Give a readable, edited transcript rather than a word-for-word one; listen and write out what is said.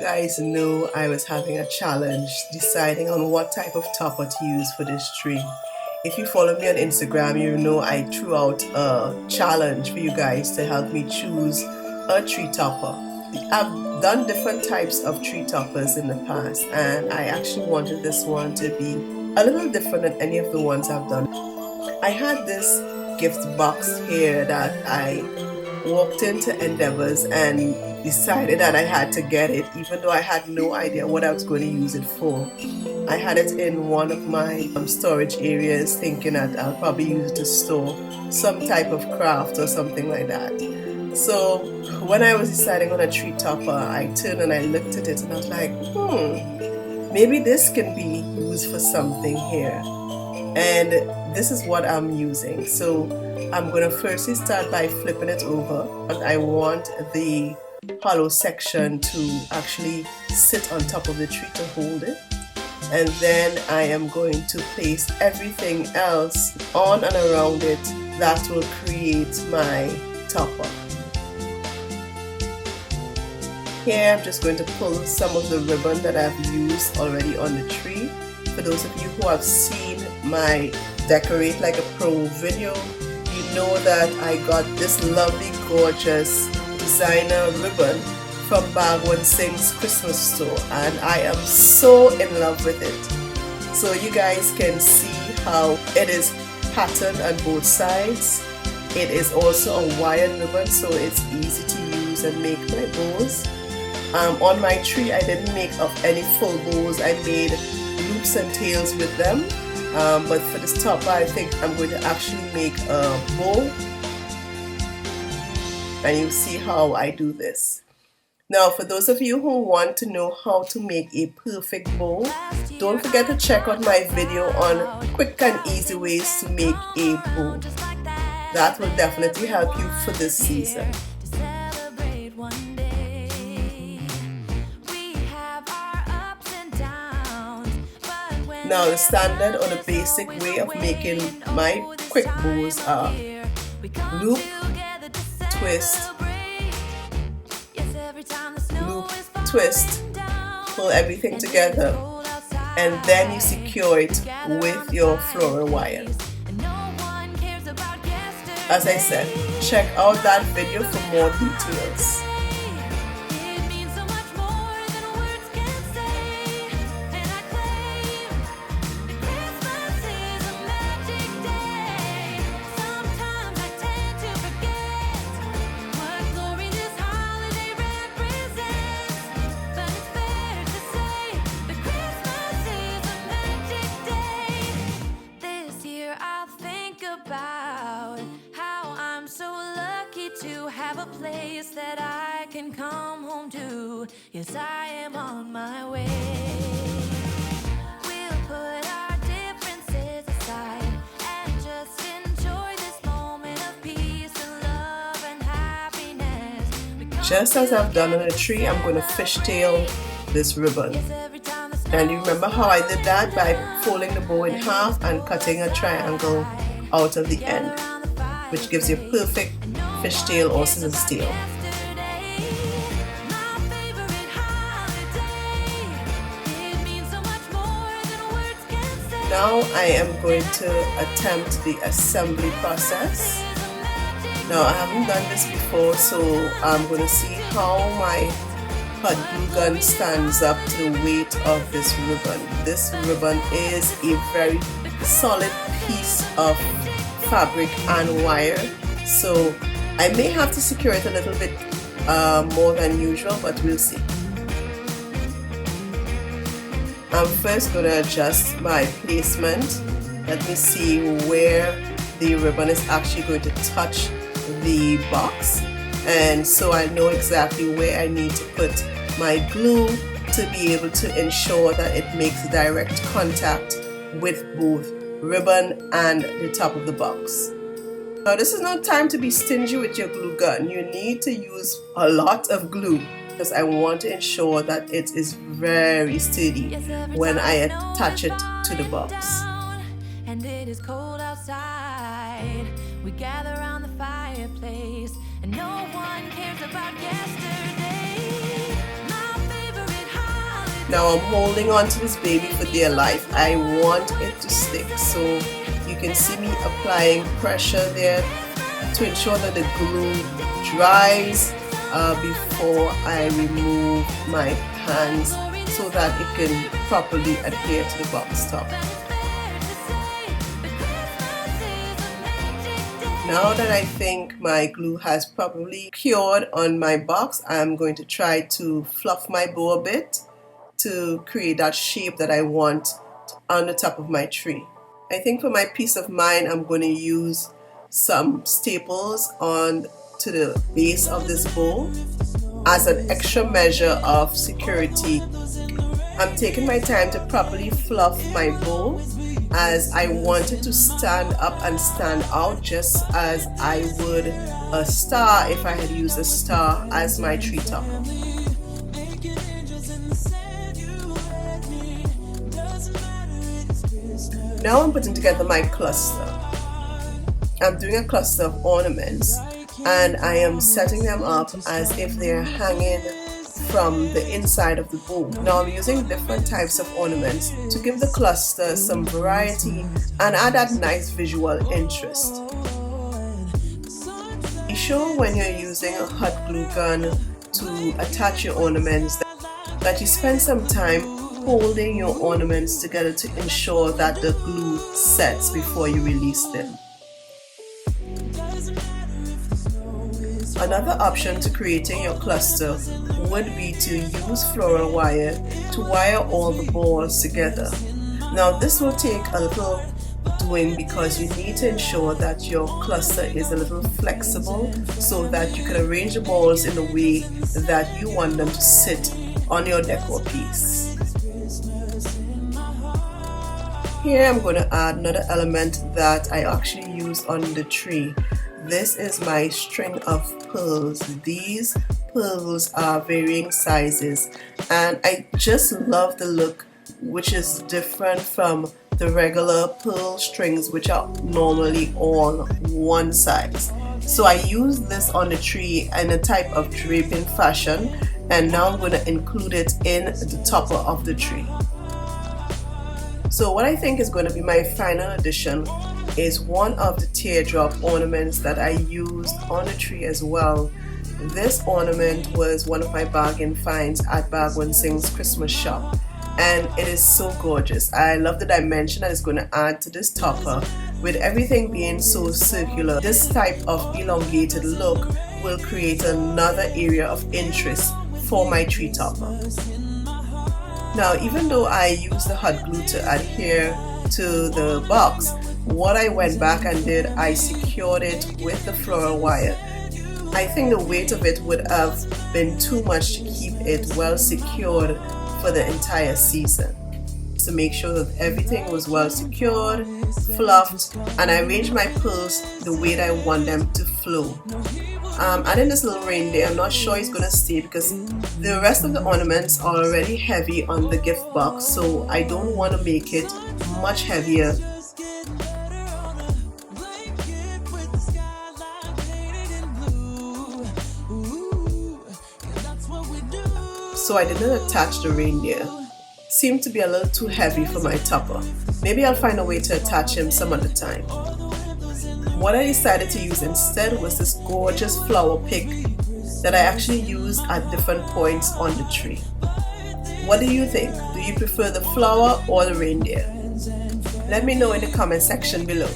guys know, I was having a challenge deciding on what type of topper to use for this tree. If you follow me on Instagram, you know I threw out a challenge for you guys to help me choose a tree topper. I've done different types of tree toppers in the past, and I actually wanted this one to be a little different than any of the ones I've done. I had this gift box here that I walked into Endeavors and decided that I had to get it, even though I had no idea what I was going to use it for. I had it in one of my storage areas, thinking that I'll probably use it to store some type of craft or something like that. So when I was deciding on a tree topper, I turned and I looked at it and I was like, maybe this can be used for something here. And this is what I'm using. So I'm going to firstly start by flipping it over, and I want the hollow section to actually sit on top of the tree to hold it. And then I am going to place everything else on and around it that will create my topper. Here I'm just going to pull some of the ribbon that I've used already on the tree. For those of you who have seen my Decorate Like a Pro video, you know that I got this lovely, gorgeous designer ribbon from Bag Sing's Christmas store, and I am so in love with it. So you guys can see how it is patterned on both sides. It is also a wired ribbon, so it's easy to use and make my bows. On my tree, I didn't make up any full bows. I made loops and tails with them, but for this topper I think I'm going to actually make a bow, and you see how I do this. Now for those of you who want to know how to make a perfect bow, don't forget to check out my video on quick and easy ways to make a bow. That will definitely help you for this season. Now the standard or the basic way of making my quick bows are loop, twist, loop, twist, pull everything together, and then you secure it with your floral wire. As I said, check out that video for more details. Place that I can come home to. Yes, I am on my way. We'll put our differences aside and just enjoy this moment of peace and love and happiness. Just as I've done on a tree, I'm going to fishtail this ribbon. And you remember how I did that? By folding the bow in half and cutting a triangle out of the end, which gives you a perfect fishtail or scissors tail. Now I am going to attempt the assembly process. Now I haven't done this before, so I'm going to see how my hot glue gun stands up to the weight of this ribbon. This ribbon is a very solid piece of fabric and wire, so I may have to secure it a little bit more than usual, but we'll see. I'm first going to adjust my placement. Let me see where the ribbon is actually going to touch the box, and so I know exactly where I need to put my glue to be able to ensure that it makes direct contact with both ribbon and the top of the box. Now this is not time to be stingy with your glue gun. You need to use a lot of glue because I want to ensure that it is very sturdy when I attach it to the box. And it is cold outside. We gather around the fireplace and no one cares about yesterday. My favorite Now I'm holding on to this baby for dear life. I want it to stick, so you can see me applying pressure there to ensure that the glue dries before I remove my hands so that it can properly adhere to the box top. Now that I think my glue has properly cured on my box, I'm going to try to fluff my bow a bit to create that shape that I want on the top of my tree. I think for my peace of mind, I'm going to use some staples on to the base of this bow as an extra measure of security. I'm taking my time to properly fluff my bow as I want it to stand up and stand out just as I would a star if I had used a star as my tree topper. Now I'm putting together my cluster. I'm doing a cluster of ornaments and I am setting them up as if they're hanging from the inside of the bow. Now I'm using different types of ornaments to give the cluster some variety and add that nice visual interest. Be sure when you're using a hot glue gun to attach your ornaments that you spend some time holding your ornaments together to ensure that the glue sets before you release them. Another option to creating your cluster would be to use floral wire to wire all the balls together. Now this will take a little doing because you need to ensure that your cluster is a little flexible so that you can arrange the balls in a way that you want them to sit on your decor piece. Here I'm going to add another element that I actually used on the tree. This is my string of pearls. These pearls are varying sizes and I just love the look, which is different from the regular pearl strings which are normally all one size. So I use this on the tree in a type of draping fashion, and now I'm going to include it in the topper of the tree. So what I think is going to be my final addition is one of the teardrop ornaments that I used on the tree as well. This ornament was one of my bargain finds at Bagwan Singh's Christmas shop, and it is so gorgeous. I love the dimension that it's going to add to this topper. With everything being so circular, this type of elongated look will create another area of interest for my tree topper. Now, even though I used the hot glue to adhere to the box, what I went back and did, I secured it with the floral wire. I think the weight of it would have been too much to keep it well secured for the entire season. To make sure that everything was well secured, fluffed, and I arranged my pearls the way that I want them to flow. Adding this little reindeer, I'm not sure it's going to stay because the rest of the ornaments are already heavy on the gift box, so I don't want to make it much heavier. So I didn't attach the reindeer. Seemed to be a little too heavy for my topper. Maybe I'll find a way to attach him some other time. What I decided to use instead was this gorgeous flower pick that I actually used at different points on the tree. What do you think? Do you prefer the flower or the reindeer? Let me know in the comment section below.